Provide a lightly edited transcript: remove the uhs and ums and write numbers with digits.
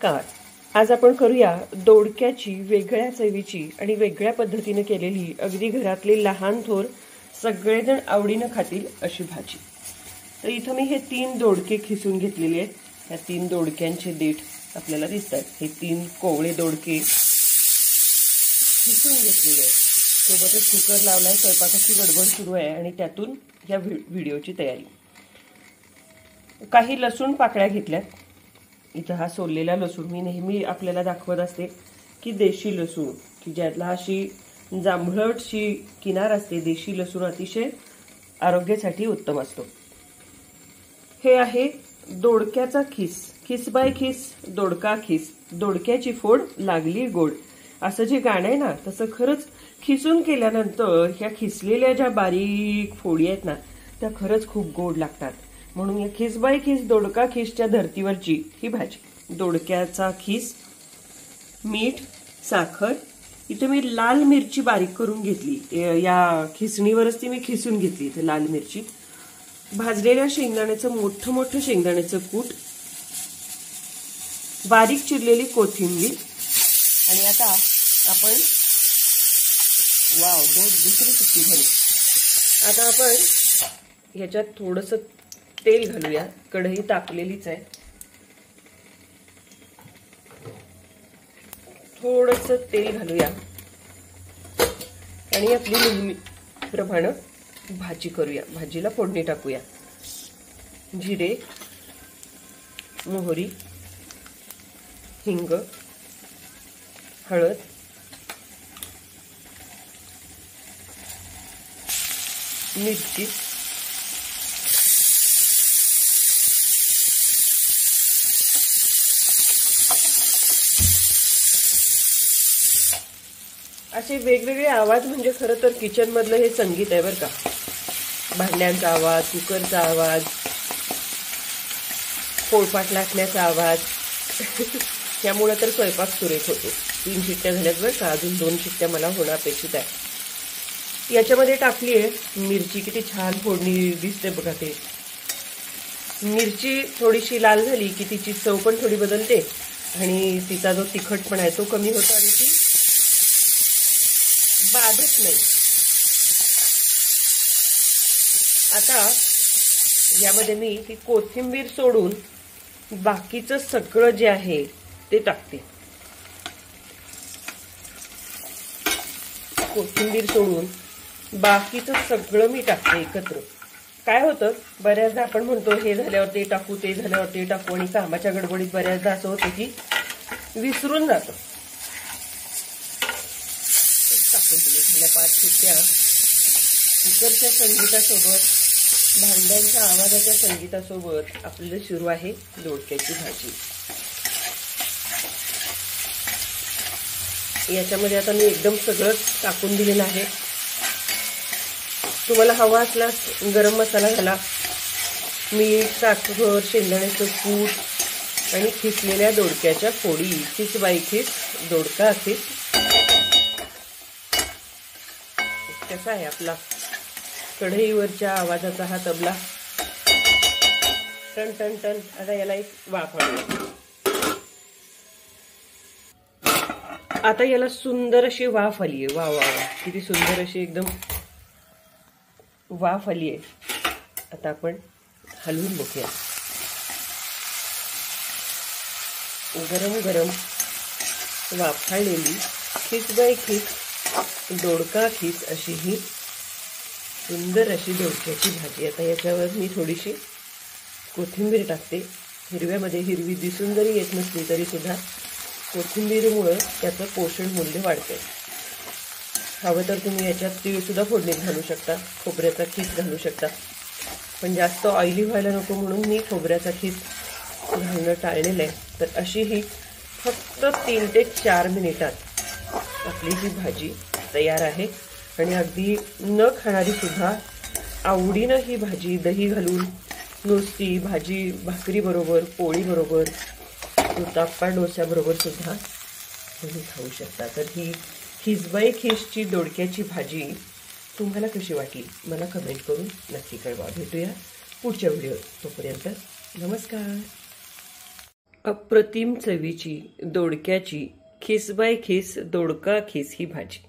नमस्कार. आज आपण करूया दोडक्याची वेगळ्या चवीची आणि वेगळ्या पद्धतीने केलेली अगदी घरातले लहान थोर सगळेजण आवडीने खातील अशी भाजी. तर इथं मी हे 3 दोडके खिसून घेतलेले आहेत. ह्या 3 दोडक्यांचे देठ आपल्याला दिसतात. हे 3 कोवळे दोडके खिसून घेतलेले आहेत. सोबतच कुकर लावलाय, स्वयंपाकाची गडबड सुरू आहे आणि त्यातून ह्या व्हिडिओची तयारी. काही लसूण पाकळ्या घेतल्यात. इथं हा सोललेला लसूण मी नेहमी आपल्याला दाखवत असते की देशी लसूण, की ज्यातला अशी जांभळटशी किनार असते. देशी लसूण अतिशय आरोग्यासाठी उत्तम असतो. हे आहे दोडक्याचा खिस. खिस बाय खिस दोडका खिस, दोडक्याची फोड लागली गोड, असं जे गाणं आहे ना, तसं खरंच खिसून केल्यानंतर ह्या खिसलेल्या ज्या बारीक फोडी आहेत ना, त्या खरंच खूप गोड लागतात. म्हणून या खिस बाय खिस दोडका खिसच्या धर्तीवरची ही भाजी. दोडक्याचा खिस, मीठ, साखर. इथे मी लाल मिरची बारीक करून घेतली. या खिसणीवरच ती मी खिसून घेतली. इथे लाल मिरची, भाजलेल्या शेंगदाण्याचं मोठं मोठं शेंगदाण्याचं कूट, बारीक चिरलेली कोथिंबीर. आणि आता आपण दुसरी सुट्टी झाली. आता आपण ह्याच्यात थोडंसं तेल घालूया. कढई तापलेलीच आहे. थोडंसं तेल घालूया आणि आपली नेहमीप्रमाणे भाजी करूया. भाजीला फोडणी टाकूया. जिरे, मोहरी, हिंग, हळद, मिरची, असे वेगवेगळे आवाज. म्हणजे खरं तर किचन मधलं हे संगीत आहे बरं का. भांड्यांचा आवाज, कुकरचा आवाज, पोळपाट लाटण्याचा आवाज. त्यामुळे तर स्वयंपाक सुरेख होतो. 3 शिट्ट्या झाल्यात बरं का. अजून 2 शिट्ट्या मला होणं अपेक्षित आहे. याच्यामध्ये टाकली आहे मिरची. किती छान फोडणी दिसते बघा. ते मिरची थोडीशी लाल झाली की तिची चव पण थोडी बदलते आणि तिचा जो तिखटपणा आहे तो कमी होतो आणि ती बाधत नाही. आता यामध्ये मी ही कोथिंबीर सोडून बाकीचं सगळं जे आहे ते टाकते. कोथिंबीर सोडून बाकीचं सगळं मी टाकते एकत्र. काय होतं, बऱ्याचदा आपण म्हणतो हे झाल्यावर ते टाकू, ते झाल्यावर ते टाकू, आणि कामाच्या गडबडीत बऱ्याचदा असं होतं की विसरून जातं. टाकून दिले. झाल्या 5 शिट्ट्या. कुकरच्या संगीतासोबत, भांड्यांच्या आवाजाच्या संगीतासोबत आपल्याला सुरू आहे दोडक्याची भाजी. याच्यामध्ये आता मी एकदम सगळंच टाकून दिलेलं आहे. तुम्हाला हवा असल्यास गरम मसाला घाला. मीठ, साखर, शेंगदाण्याचं कूट आणि खिसलेल्या दोडक्याच्या फोडी. खिस बाय खिस दोडका खिस. कसा आहे आपला कढईवरच्या आवाजाचा हा तबला. Ton ton ton. आता याला एक वाफ आणूया. आता याला सुंदर अशी वाफ आली आहे. वा वा वा, किती सुंदर अशी एकदम वाफ आली आहे. आता आपण हलवून बघूया. गरम गरम वाफाळलेली खिस बाय खिस दोडका खिस अशी ही सुंदर अशी दोडक्याची भाजी. आता याच्यावर मी थोडीशी कोथिंबीर टाकते. हिरव्यामध्ये हिरवी दिसून जरी येत नसली तरी सुद्धा कोथिंबीरमुळं त्याचं पोषण मूल्य वाढते. हवं तर तुम्ही याच्यात तीळ सुद्धा फोडणीत घालू शकता, खोबऱ्याचा खीस घालू शकता. पण जास्त ऑइली व्हायला नको म्हणून मी खोबऱ्याचा खीस घालणं टाळलेलं आहे. तर अशी ही फक्त 3 ते 4 मिनिटात आपली ही भाजी तयार आहे. आणि अगदी न खाणारी सुद्धा आवडीनं ही भाजी दही घालून, नुसती भाजी भाकरी बरोबर, पोळी बरोबर, उत्तप्पा डोस्याबरोबर सुद्धा तुम्ही खाऊ शकता. तर ही खिस बाय खिसची दोडक्याची भाजी तुम्हाला कशी वाटली मला कमेंट करून नक्की कळवा. भेटूया पुढच्या व्हिडिओत. तोपर्यंत नमस्कार. अप्रतिम चवीची दोडक्याची खिस बाय खिस दोडका खिस ही भाजी।